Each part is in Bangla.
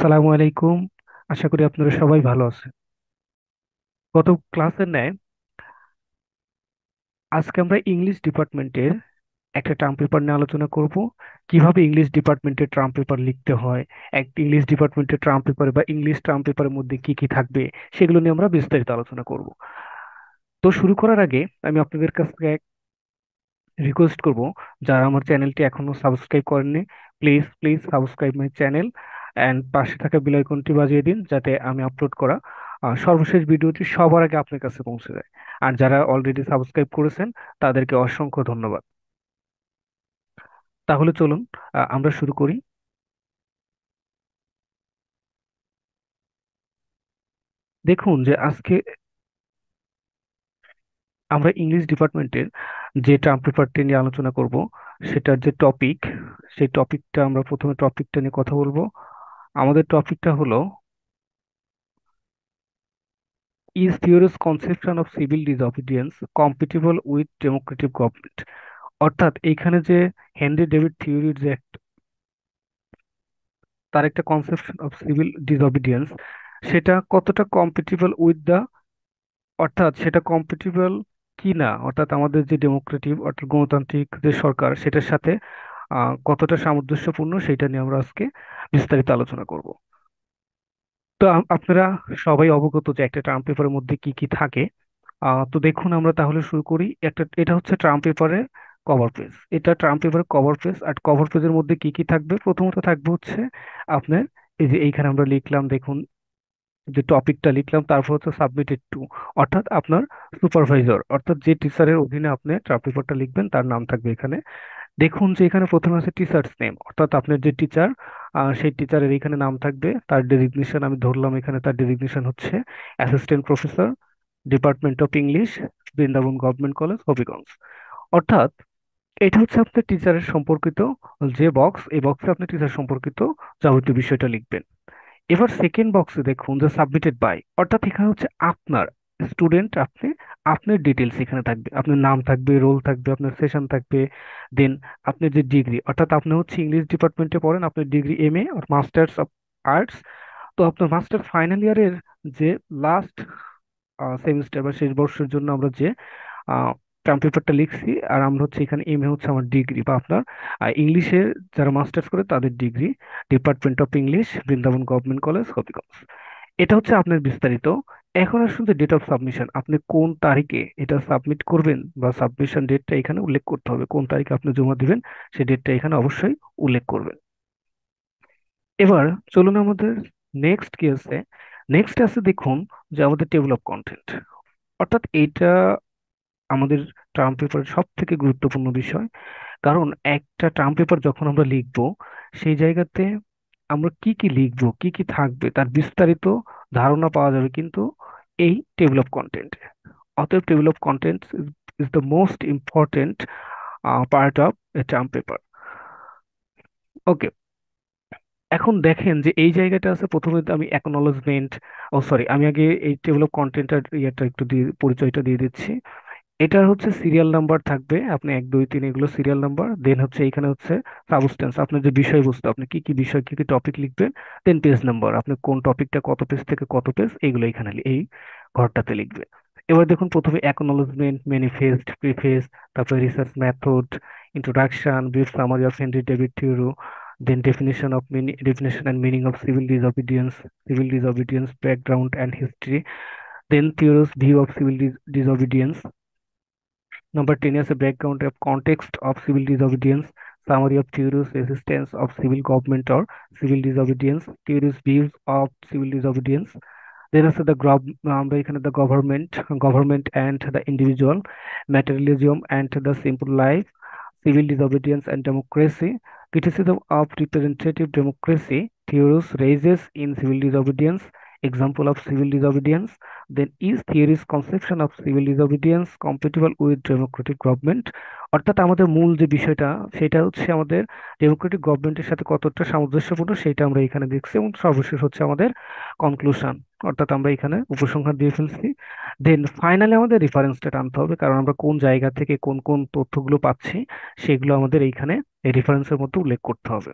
আসসালামু আলাইকুম। আশা করি আপনারা সবাই ভালো আছেন। গত ক্লাসের ন্যায় আজকে আমরা ইংলিশ ডিপার্টমেন্টের একটা টার্ম পেপার নিয়ে আলোচনা করব। কিভাবে ইংলিশ ডিপার্টমেন্টের টার্ম পেপার লিখতে হয়, এক ইংলিশ ডিপার্টমেন্টের টার্ম পেপারে বা ইংলিশ টার্ম পেপারের মধ্যে কি কি থাকবে, সেগুলো নিয়ে আমরা বিস্তারিত আলোচনা করব। তো শুরু করার আগে আমি আপনাদের কাছ থেকে রিকোয়েস্ট করব, যারা আমার চ্যানেলটি এখনো সাবস্ক্রাইব করেননি, please please subscribe my channel and পাশে থাকা বেল আইকনটি বাজিয়ে দিন, যাতে আমি আপলোড করা সর্বশেষ ভিডিওটি সবার আগে আপনার কাছে পৌঁছে যায়। আর যারা অলরেডি সাবস্ক্রাইব করেছেন তাদেরকে অসংখ্য ধন্যবাদ। তাহলে চলুন আমরা শুরু করি। দেখুন যে আজকে আমরা ইংলিশ ডিপার্টমেন্টের যে টার্ম পেপারটি নিয়ে আলোচনা করব, সেটার যে টপিক, সেই টপিকটা আমরা প্রথমে টপিকটা নিয়ে কথা বলবো। আমাদের টপিকটা হলো is theory's conception of civil disobedience compatible with democratic government। অর্থাৎ এইখানে যে হেনরি ডেভিড থিওরির যে তার একটা কনসেপশন অফ সিভিল ডিসঅবিডিয়েন্স, সেটা কতটা কম্পিটিবল উইথ দা, অর্থাৎ সেটা কম্পিটিবল কি না, অর্থাৎ আমাদের যে ডেমোক্রেটিক অর্থাৎ গণতান্ত্রিক যে সরকার সেটার সাথে কতটা সামঞ্জস্যপূর্ণ, সেটা নিয়ে আমরা আজকে বিস্তারিত আলোচনা করব। তো আপনারা সবাই অবগত যে একটা টার্ম পেপারের মধ্যে কি কি থাকে। তো দেখুন আমরা তাহলে শুরু করি। এটা হচ্ছে ট্রাম্প পেপারের কভার পেজ। এটা ট্রাম্প পেপারের কভার পেজ। আর কভার পেজের মধ্যে কি কি থাকবে, প্রথমত থাকবে হচ্ছে আপনার এই যে এইখানে আমরা লিখলাম, দেখুন যে টপিকটা লিখলাম, তারপর হচ্ছে সাবমিটেড টু, অর্থাৎ আপনার সুপারভাইজার, অর্থাৎ যে টিচারের অধীনে আপনি ট্রাম্প পেপারটা লিখবেন তার নাম থাকবে এখানে। দেখুন যে এখানে প্রথমে আছে টিচার্স নেম, অর্থাৎ আপনার যে টিচার, সেই টিচারের এখানে নাম থাকবে। তার ডেজিগনেশন আমি ধরলাম, এখানে তার ডেজিগনেশন হচ্ছে assistant professor, department of English, Brindaban government college, Habiganj. অর্থাৎ এটা হচ্ছে আপনার টিচারের সম্পর্কিত যে বক্স, এই বক্সে আপনি টিচার সম্পর্কিত যাবতীয় বিষয়টা লিখবেন। এবার সেকেন্ড বক্সে দেখুন যে সাবমিটেড বাই, অর্থাৎ এখানে হচ্ছে আপনার স্টুডেন্ট, আপনার ডিটেলস এখানে থাকবে, আপনার নাম থাকবে, রোল থাকবে, আপনার সেশন থাকবে, দেন আপনার যে ডিগ্রি, অর্থাৎ আপনি হচ্ছে ইংলিশ ডিপার্টমেন্টে পড়েন, আপনার ডিগ্রি এমএ আর মাস্টার্স অফ আর্টস। তো আপনার মাস্টার ফাইনাল ইয়ারের যে লাস্ট সেমিস্টার বা শেষ বর্ষের জন্য আমরা যে টার্ম পেপারটা লিখছি, আর আমরা হচ্ছে এখানে এমএ হচ্ছে আমার ডিগ্রি বা আপনার ইংলিশে যারা মাস্টার্স করে তাদের degree, department of English, Brindaban government college, Habiganj. এটা হচ্ছে আপনার বিস্তারিত। এখন আসুন যে ডেট অফ সাবমিশন, আপনি কোন তারিখে এটা সাবমিট করবেন বা সাবমিশন ডেটটা এখানে উল্লেখ করতে হবে, কোন তারিখে আপনি জমা দিবেন সেই ডেটটা এখানে অবশ্যই উল্লেখ করবেন। এবার চলুন আমাদের নেক্সট কি আছে। নেক্সট আছে দেখুন যে আমাদের টেবিল অফ কন্টেন্ট, অর্থাৎ এইটা আমাদের টার্ম পেপারের সব থেকে গুরুত্বপূর্ণ বিষয়। কারণ একটা টার্ম পেপার যখন আমরা লিখব, সেই জায়গাতে আমরা কি কি লিখব, কি কি থাকবে, তার বিস্তারিত ধারণা পাওয়া যাবে কিন্তু এই টেবিল অফ কন্টেন্ট। অতএব table of content is the most important part of a term paper. Okay, এখন দেখেন যে এই জায়গাটা আছে, প্রথমে তো আমি অ্যাকনলেজমেন্ট, ও সরি, আমি আগে এই টেবিল অফ কন্টেন্টের ইয়েটা একটু দিয়ে পরিচয়টা দিয়ে দিচ্ছি। এটার হচ্ছে সিরিয়াল নাম্বার থাকবে, আপনি 1 2 3 এগুলো সিরিয়াল নাম্বার। দেন হচ্ছে এখানে হচ্ছে সাবস্টেন্স, আপনার যে বিষয়বস্তু, আপনি কি কি বিষয় কি কি টপিক লিখবেন। দেন পেজ নাম্বার, আপনি কোন টপিকটা কত পেজ থেকে কত পেজ, এগুলো এখানে এই ঘরটাতে লিখবে। এবার দেখুন প্রথমে অ্যাকনলেজমেন্ট, ম্যানিফেস্ট, প্রিফেস, তারপরে research method, introduction, brief summary of Henry David Thoreau, then definition and meaning of civil disobedience background and history, then Thoreau's view of civil disobedience. Number 10 is a background of context of civil disobedience, summary of theories, resistance of civil government or civil disobedience, theories, views of civil disobedience. Then আছে আমরা এখানে the government and the individual, materialism and the simple life, civil disobedience and democracy, criticism of representative democracy, theories raises in civil disobedience, example of civil disobedience. Then is theory's conception of civil disobedience compatible with democratic government। অর্থাৎ আমাদের মূল যে বিষয়টা, সেটা হচ্ছে আমাদের ডেমোক্রেটিক গভর্নমেন্টের সাথে কতটা সামঞ্জস্যপূর্ণ, সেটা আমরা এখানে দেখছি। এবং সর্বশেষ হচ্ছে আমাদের কনক্লুশন, অর্থাৎ আমরা এখানে উপসংহার দিয়ে ফেলছি। দেন ফাইনালি আমাদের রেফারেন্সটা টানতে হবে, কারণ আমরা কোন জায়গা থেকে কোন কোন তথ্যগুলো পাচ্ছি সেগুলো আমাদের এইখানে এই রেফারেন্সের মধ্যে উল্লেখ করতে হবে।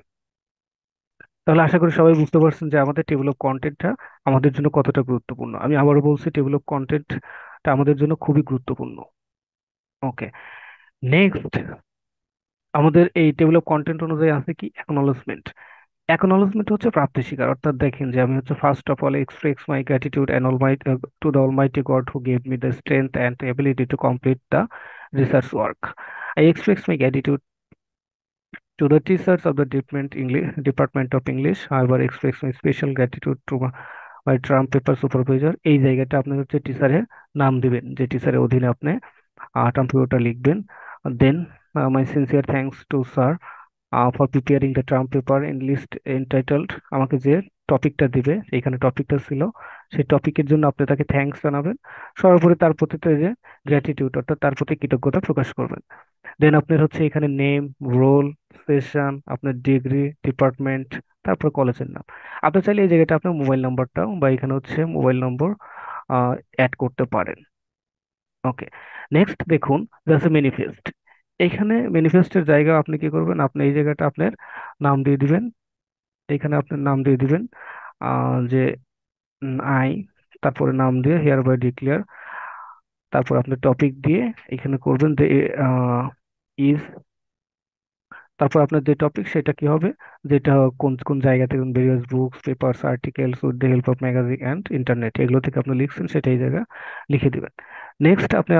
তাহলে আশা করি সবাই বুঝতে পারছেন যে আমাদের টেবিল অফ কন্টেন্টটা আমাদের জন্য কতটা গুরুত্বপূর্ণ। আমি আবারও বলছি, টেবিল অফ কন্টেন্টটা আমাদের জন্য খুবই গুরুত্বপূর্ণ। ওকে, নেক্সট আমাদের এই টেবিল অফ কন্টেন্ট অনুযায়ী আছে কি অ্যাকনলেজমেন্ট। অ্যাকনলেজমেন্ট হচ্ছে প্রাপ্তি স্বীকার, অর্থাৎ দেখেন যে আমি হচ্ছে first of all express my gratitude and all my to the Almighty god who gave me the strength and ability to complete the research work. I express my gratitude to the teachers of the Department of English. However, express my special gratitude to my Trump paper supervisor. এই জায়গাটা আপনি হচ্ছে টিচারের নাম দিবেন, যে টিচারের অধীনে আপনি টার্ম পেপারটা লিখবেন। Then my sincere thanks to sir for preparing the term paper in list entitled. আমাকে যে টপিকটা দিবে, এখানে টপিকটা ছিল, সেই টপিকের জন্য আপনি তাকে থ্যাঙ্কস জানাবেন। সর্বোপরি তার প্রতি যে গ্র্যাটিটিউড, অর্থাৎ তার প্রতি কৃতজ্ঞতা প্রকাশ করবেন। দেন আপনার হচ্ছে এখানে নেম, রোল, সেশন, আপনার ডিগ্রি, ডিপার্টমেন্ট, তারপর কলেজের নাম। আপনি চাইলে এই জায়গাটা আপনার মোবাইল নাম্বারটাও বা এখানে হচ্ছে মোবাইল নম্বর অ্যাড করতে পারেন। ওকে, নেক্সট দেখুন জাস্ট ম্যানিফেস্ট। এখানে ম্যানিফেস্টের জায়গা আপনি কি করবেন, আপনি এই জায়গাটা আপনার নাম দিয়ে দিবেন। এখানে আপনার নাম দিয়ে দিবেন যে আই, তারপরে নাম দিয়ে হেয়ার বাই ডিক্লেয়ার, তারপর আপনি টপিক দিয়ে এখানে করবেন যে ইজ, তারপর আপনার যে টপিক সেটা কি হবে, যেটা কোন কোন জায়গা থেকে, various books, papers, articles with the help of magazine and internet, এগুলো থেকে আপনি লিখছেন সেটা এই জায়গা লিখে দিবেন। নেক্সট আপনি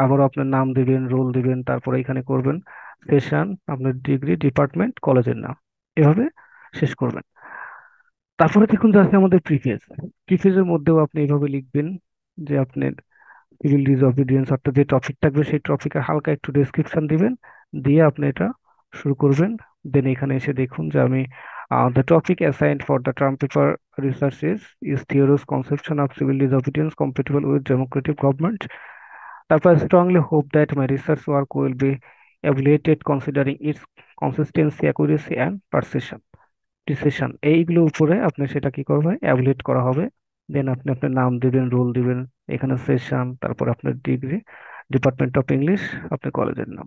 আবার আপনার নাম দিবেন, রোল দিবেন, তারপরে এখানে করবেন সেশন, আপনার ডিগ্রি, ডিপার্টমেন্ট, কলেজের নাম, এভাবে শেষ করবেন। তারপরে দেখুন যে আছে আমাদের প্রিফেস। প্রিফেসের মধ্যেও আপনি এভাবে লিখবেন যে আপনার সিভিল ডিসঅবিডিয়েন্স, অর্থাৎ যে টপিক থাকবে সেই টপিকের হালকা একটু ডেসক্রিপশন দিবেন, দিয়ে আপনি এটা শুরু করবেন। দেন এখানে এসে দেখুন যে আমি the topic assigned for the term paper research is Thoreau's conception of civil disobedience compatible with democratic government. তারপর strongly hope that my research work will be evaluated considering its consistency, accuracy and precision। এইগুলোর উপরে আপনি সেটা কি করবে, evaluate করা হবে। দেন আপনি আপনার নাম দিবেন, রোল দিবেন, এখানে সেশন, তারপর আপনার ডিগ্রি, ডিপার্টমেন্ট অফ ইংলিশ, আপনার কলেজের নাম।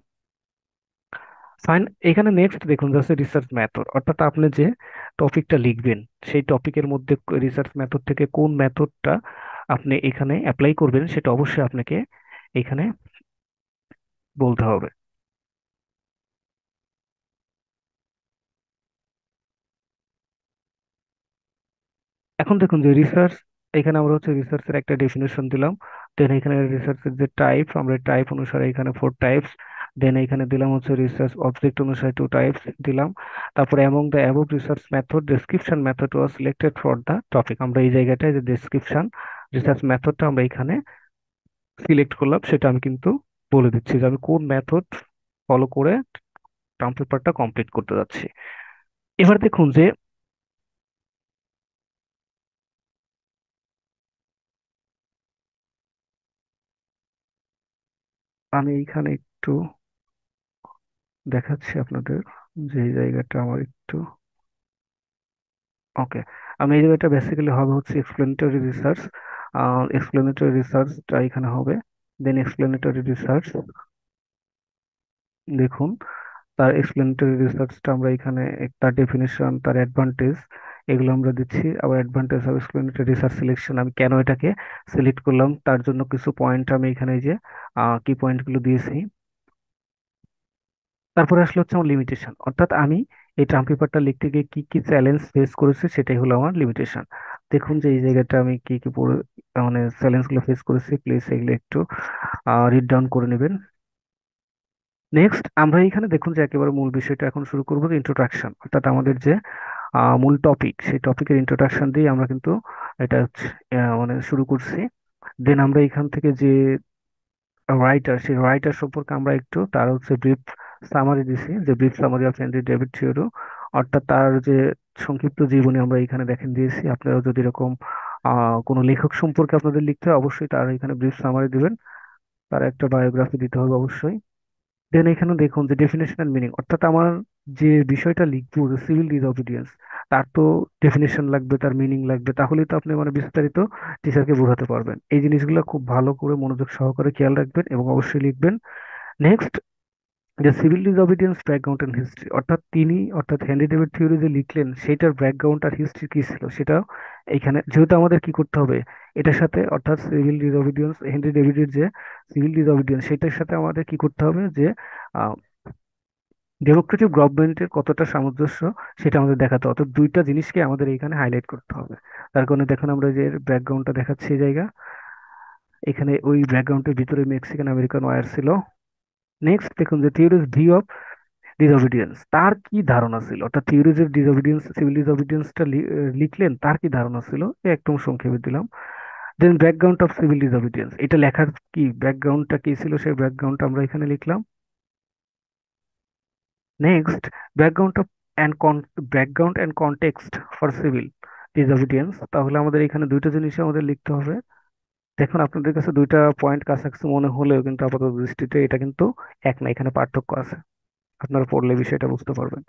ফাইন, এখানে নেক্সট দেখুন যাচ্ছে রিসার্চ মেথড, অর্থাৎ আপনি যে টপিকটা লিখবেন সেই টপিকের মধ্যে রিসার্চ মেথড থেকে কোন মেথডটা আপনি এখানে অ্যাপ্লাই করবেন সেটা অবশ্যই আপনাকে এখানে বলতে হবে। এখন দেখুন যে রিসার্চ, এখানে আমরা হচ্ছে রিসার্চের একটা ডেফিনেশন দিলাম। দেন এখানে রিসার্চের যে টাইপ, আমরা টাইপ অনুসারে এখানে 4 টাইপস। দেন এখানে দিলাম হচ্ছে রিসার্চ অবজেক্ট অনুসারে 2 টাইপস দিলাম। তারপরে among the above research method description method was selected for the topic. আমরা এই জায়গাটায় যে ডেসক্রিপশন রিসার্চ মেথডটা আমরা এখানে সিলেক্ট করলাম, সেটা আমি কিন্তু বলে দিচ্ছি যে আমি কোন মেথড ফলো করে টার্ম পেপারটা কমপ্লিট করতে যাচ্ছি। এবার দেখুন যে আমি এইখানে একটু দেখাচ্ছি আপনাদের, যে এই জায়গাটা আমার একটু, ওকে, আমি এই জায়গাটা বেসিক্যালি হবে হচ্ছে এক্সপ্লেনেটরি রিসার্চ। এক্সপ্লেনেটরি রিসার্চটা এখানে হবে। দেন এক্সপ্লেনেটরি রিসার্চ, দেখুন তার এক্সপ্লেনেটরি রিসার্চটা আমরা এখানে তার ডেফিনেশন, তার অ্যাডভান্টেজ, এগুলো আমরা দিচ্ছি। আবার advantage of explanatory research selection, আমি কেন এটাকে সিলেক্ট করলাম তার জন্য কিছু পয়েন্ট আমি এখানে এই যে কি পয়েন্টগুলো দিয়েছি। তারপরে আসলে হচ্ছে আমার লিমিটেশন, অর্থাৎ আমি এই টার্ম পেপারটা লিখতে গিয়ে কি কি চ্যালেঞ্জ ফেস করেছি সেটাই হলো আমার লিমিটেশন। দেখুন যে এই জায়গাটা আমি কি কি মানে চ্যালেঞ্জ গুলো ফেস করেছি, প্লিজ এগুলো একটু রিড ডাউন করে নেবেন। নেক্সট আমরা এখানে দেখুন যে একেবারে মূল বিষয়টা এখন শুরু করবো, ইন্ট্রোডাকশন, অর্থাৎ আমাদের যে মূল টপিক, সেই টপিকের ইন্ট্রোডাকশন দিয়ে আমরা কিন্তু এটা মানে শুরু করছি। দেন আমরা এখান থেকে যে রাইটার, সেই রাইটার সম্পর্কে আমরা একটু তার হচ্ছে ব্রিফ সামারি দিছি, যে brief summary of Henry David Thoreau, অর্থাৎ তার যে সংক্ষিপ্ত জীবনী আমরা এখানে দেখেন দিয়েছি। আপনারা যদি এরকম কোনো লেখক সম্পর্কে আপনাদের লিখতে হয় অবশ্যই তার এখানে ব্রিফ সামারি দিবেন, তার একটা বায়োগ্রাফি দিতে হবে অবশ্যই। দেন এখানে দেখুন যে ডেফিনেশন এন্ড মিনিং, অর্থাৎ আমার যে বিষয়টা লিখবো, যে সিভিল ডিসঅবিডিয়েন্স, তার তো ডেফিনেশন লাগবে, তার মিনিং লাগবে, তাহলেই তো আপনি মানে বিস্তারিত টিচারকে বোঝাতে পারবেন। এই জিনিসগুলো খুব ভালো করে মনোযোগ সহকারে খেয়াল রাখবেন এবং অবশ্যই লিখবেন। নেক্সট যে civil disobedience background and history, অর্থাৎ হেনরি ডেভিড থিওরি যে লিখলেন সেটার ব্যাকগ্রাউন্ড আর হিস্ট্রি কি ছিল সেটা এইখানে যেহেতু আমাদের কি করতে হবে এটার সাথে, অর্থাৎ সিভিল ডিসঅবিডিয়েন্স হেনরি ডেভিডের যে সিভিল ডিসঅবিডিয়েন্স সেটার সাথে আমাদের কি করতে হবে যে ডেমোক্রেটিক গভর্নমেন্টের কতটা সামঞ্জস্য সেটা আমাদের দেখাতে হবে। অর্থাৎ দুইটা জিনিসকে আমাদের এখানে হাইলাইট করতে হবে। তার কারণে দেখুন আমরা যে ব্যাকগ্রাউন্ডটা দেখাচ্ছি এই জায়গা, এখানে ওই ব্যাকগ্রাউন্ডের ভিতরে মেক্সিকান আমেরিকান ওয়ার ছিল। নেক্সট দেখুন যে থিওরিজ ভিউ অফ ডিসঅবিডিয়েন্স, তার কি ধারণা ছিল, অর্থাৎ থিওরিজ অফ ডিসঅবিডিয়েন্স সিভিল ডিসঅবিডিয়েন্সটা লিখলেন, তার কি ধারণা ছিল একদম সংক্ষেপে দিলাম। দেন ব্যাকগ্রাউন্ড অফ সিভিল ডিসঅবিডিয়েন্স, এটা লেখার কি ব্যাকগ্রাউন্ডটা কি ছিল সেই ব্যাকগ্রাউন্ডটা আমরা এখানে লিখলাম। Next background of and background and context for civil disobedience, তাহলে আমাদের এখানে দুইটা জিনিস আমাদের লিখতে হবে। দেখুন আপনাদের কাছে দুইটা পয়েন্ট কাছাকাছি মনে হলেও কিন্তু আপাতত দৃষ্টিতে এটা কিন্তু এক না, এখানে পার্থক্য আছে, আপনারা পড়লে বিষয়টা বুঝতে পারবেন।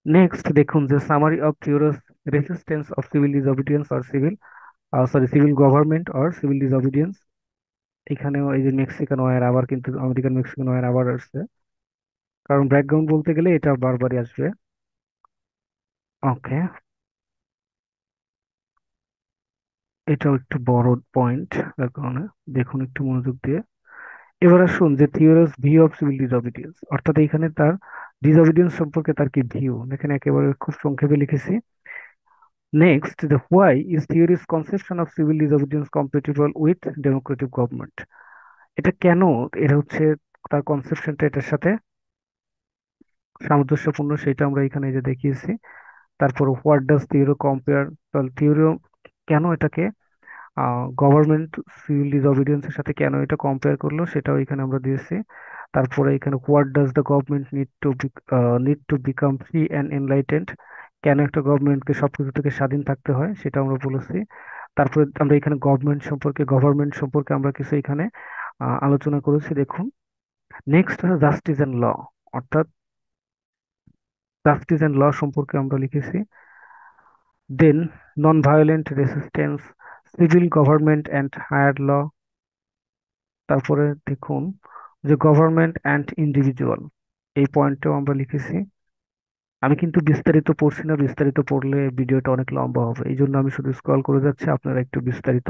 নেক্সট দেখুন যে summary of theories resistance of civil disobedience or civil government or civil disobedience, এখানেও এই যে মেক্সিকান ওয়ার আবার কিন্তু আমেরিকান মেক্সিকান ওয়ার আবার আসছে, কারণ ব্যাকগ্রাউন্ড বলতে গেলে এটা বারবারই আসবে। ওকে, এটাও একটু বড় পয়েন্ট, তার কারণে দেখুন একটু মনোযোগ দিয়ে। এবার আসুন যে theories view of civil disobedience, অর্থাৎ এখানে তার ডিসঅবিডিয়েন্স সম্পর্কে তার কি ভিউ, এখানে একেবারে খুব সংক্ষেপে লিখেছি। Next, the why is theory's conception of civil disobedience compatible with democratic government, এটা কেন, এটা হচ্ছে তার কনসেপশনটা এটার সাথে সামঞ্জস্যপূর্ণ সেটা আমরা এখানে এই যে দেখিয়েছি। তারপর হোয়াট ডাজ থিওরি কম্পেয়ার, তাহলে থিওরি কেন এটাকে গভর্নমেন্ট সিভিল ডিসঅবিডিয়েন্সের সাথে কেন এটা কম্পেয়ার করলো সেটাও এখানে আমরা দিয়েছি। তারপরে এখানে what does the government need to become free and enlightened, কেন একটা গভর্নমেন্টকে সবকিছু থেকে স্বাধীন থাকতে হয় সেটা আমরা বলেছি। তারপরে আমরা এখানে গভর্নমেন্ট সম্পর্কে আমরা কিছু এখানে আলোচনা করেছি দেখুন। নেক্সট জাস্টিস অ্যান্ড ল, অর্থাৎ জাস্টিস অ্যান্ড ল সম্পর্কে আমরা লিখেছি। Then non violent resistance, civil government and higher law, তারপরে দেখুন যে গভর্নমেন্ট অ্যান্ড ইন্ডিভিজুয়াল, এই পয়েন্টটাও আমরা লিখেছি। আমি কিন্তু বিস্তারিত পড়ছি না, বিস্তারিত পড়লে ভিডিওটা অনেক লম্বা হবে, এই জন্য আমি শুধু স্ক্রল করে যাচ্ছি, আপনারা একটু বিস্তারিত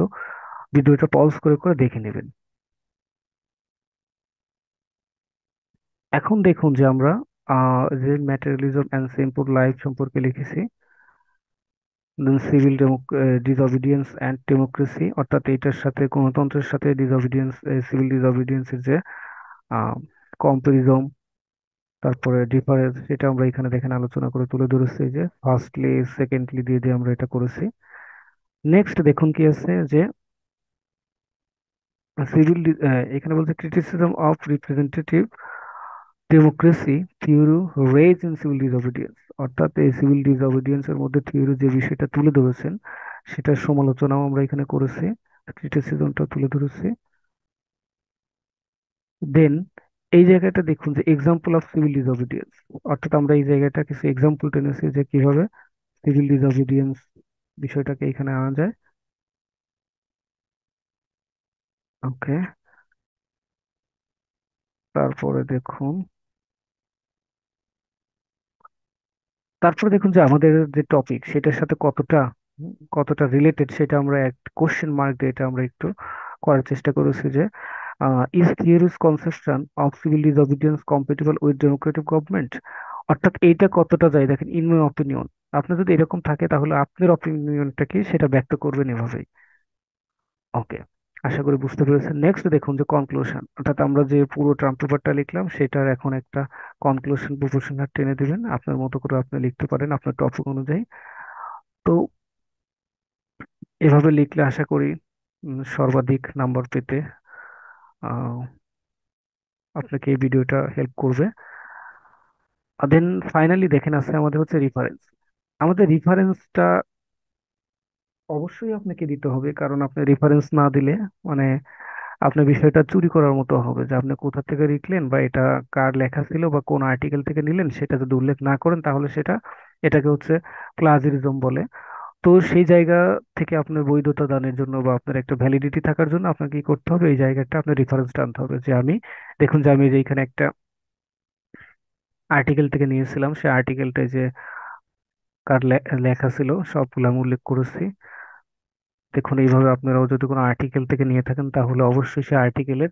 ভিডিওটা পজ করে করে দেখে নেবেন। এখন দেখুন যে আমরা যে ম্যাটেরিয়ালিজম অ্যান্ড সিম্পল লাইফ সম্পর্কে লিখেছি। সিভিল ডিসঅবিডিয়েন্স অ্যান্ড ডেমোক্রেসি, অর্থাৎ এইটার সাথে গণতন্ত্রের সাথে সিভিল ডিসঅবিডিয়েন্সের যে কম্পারিজম, তারপরে ডিফারেন্স, সেটা আমরা এখানে দেখেন আলোচনা করে তুলে ধরেছি, যে ফার্স্টলি সেকেন্ডলি দিয়ে দিয়ে আমরা এটা করেছি। নেক্সট দেখুন কি আছে যে সিভিল, এখানে বলছে criticism of representative democracy theory raise in civil disobedience, অর্থাৎ এই সিভিল ডিসঅবিডিয়েন্স এর মধ্যে থিওরি যে বিষয়টা তুলে ধরেছেন সেটার সমালোচনাও আমরা এখানে করেছি, ক্রিটিসিজমটা তুলে ধরেছি। দেন এই জায়গাটা দেখুন যে এক্সাম্পল অফ সিভিল ডিসঅবিডিয়েন্স, অর্থাৎ আমরা এই জায়গাটা কিছু এক্সাম্পল টেনেছি যে কিভাবে সিভিল ডিসঅবিডিয়েন্স বিষয়টাকে এখানে আনা যায়। ওকে, তারপরে দেখুন, যে আমাদের যে টপিক সেটার সাথে কতটা রিলেটেড সেটা আমরা এক কোশ্চেন মার্ক দিয়ে এটা আমরা একটু করার চেষ্টা করেছি যে is theories conception of civil disobedience compatible with democratic government, অর্থাৎ এইটা কতটা যায় দেখেন, ইন মাই অপিনিয়ন, আপনার যদি এরকম থাকে তাহলে আপনার অপিনিয়নটা কি সেটা ব্যক্ত করবেন এভাবেই। ওকে, আশা করি বুঝতে পেরেছেন। নেক্সট দেখুন যে কনক্লুশন, অর্থাৎ আমরা যে পুরো টার্ম পেপারটা লিখলাম সেটার এখন একটা কনক্লুশন প্রপোর্শনাল টেনে দিবেন, আপনার মতো করে আপনি লিখতে পারেন আপনার টপিক অনুযায়ী। তো এভাবে লিখলে আশা করি সর্বাধিক নাম্বার পেতে আহ, আপনাকে এই ভিডিওটা হেল্প করবে। দেন ফাইনালি দেখেন আছে আমাদের হচ্ছে রিফারেন্স, আমাদের রিফারেন্সটা অবশ্যই আপনাকে দিতে হবে, কারণ আপনি রেফারেন্স না দিলে মানে আপনার বিষয়টা চুরি করার মতো হবে, যে আপনি কোথা থেকে লিখলেন বা এটা কার লেখা ছিল বা কোন আর্টিকেল থেকে নিলেন সেটা যদি উল্লেখ না করেন তাহলে এটাকে হচ্ছে প্লাজিয়ারিজম বলে। তো সেই জায়গা থেকে আপনার বৈধতা দানের জন্য বা আপনার একটা ভ্যালিডিটি থাকার জন্য আপনাকে কি করতে হবে, এই জায়গাটা আপনার রেফারেন্স টানতে হবে, যে আমি দেখুন যে আমি যে এখানে একটা আর্টিকেল থেকে নিয়েছিলাম। সেই আর্টিকেলটায় যে কার লেখা ছিল সবগুলো আমি উল্লেখ করেছি। দেখুন, এইভাবে আপনারাও যদি কোনো আর্টিকেল থেকে নিয়ে থাকেন তাহলে অবশ্যই সেই আর্টিকেলের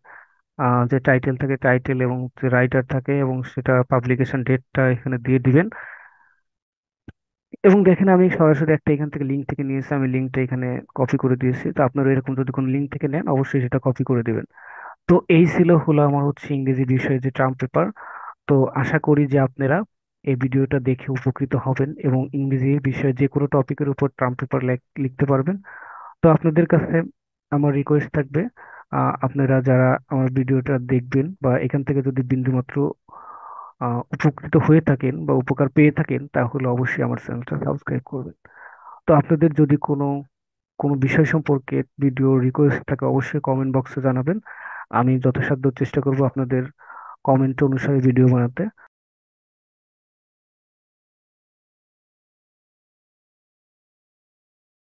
যে টাইটেল থাকে, টাইটেল এবং যে রাইটার থাকে এবং সেটা পাবলিকেশন ডেটটা এখানে দিয়ে দিবেন। এবং দেখেন, আমি সরাসরি একটা এখান থেকে লিঙ্ক থেকে নিয়েছি, আমি লিঙ্কটা এখানে কপি করে দিয়েছি। তো আপনারা এরকম যদি কোনো লিঙ্ক থেকে নেন অবশ্যই সেটা কপি করে দিবেন। তো এই হলো আমার ইংরেজি বিষয়ে যে ট্রাম পেপার। তো আশা করি যে আপনারা এই ভিডিওটা দেখে উপকৃত হবেন এবং ইংরেজি বিষয়ে যে কোনো টপিকের উপর ট্রাম পেপার লিখতে পারবেন। তো আপনাদের কাছে আমার রিকোয়েস্ট থাকবে, আপনারা যারা আমার ভিডিওটা দেখবেন বা এখান থেকে যদি বিন্দুমাত্র উপকৃত হয়ে থাকেন বা উপকার পেয়ে থাকেন তাহলে অবশ্যই আমার চ্যানেলটা সাবস্ক্রাইব করবেন। তো আপনাদের যদি কোনো কোনো বিষয় সম্পর্কে ভিডিও রিকোয়েস্ট থাকে অবশ্যই কমেন্ট বক্সে জানাবেন। আমি যথাসাধ্য চেষ্টা করব আপনাদের কমেন্ট অনুসারে ভিডিও বানাতে।